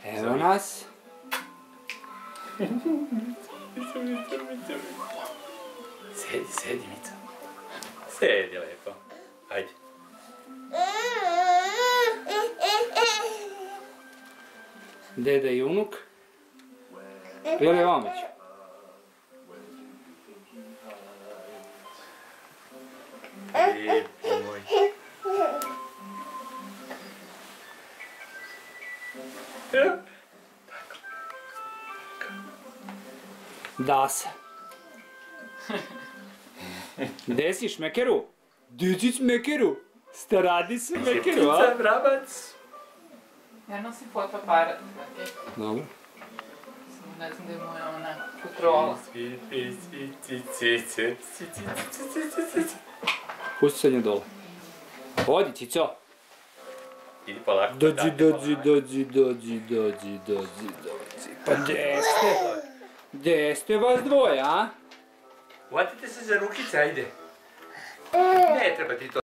Evo nas. Sedi, Mica. Sedi lepo. Ajde. Deda i unuk. Gledaj ovamo ću. Lijepo moj. Da se. Gde si, Šmekeru? Gde si, Šmekeru? Staradi se, Šmekeru, a? Ptica, vrabac. Ja nosim fotoaparat. Dobro. Samo ne znam da je moja ona kontrola. Pusti se nje dole. Odi, Cico. Idi polako. Dođi. Pa gde ste vas dvoje, a? Uvatite se za rukice, ajde. Ne treba ti to.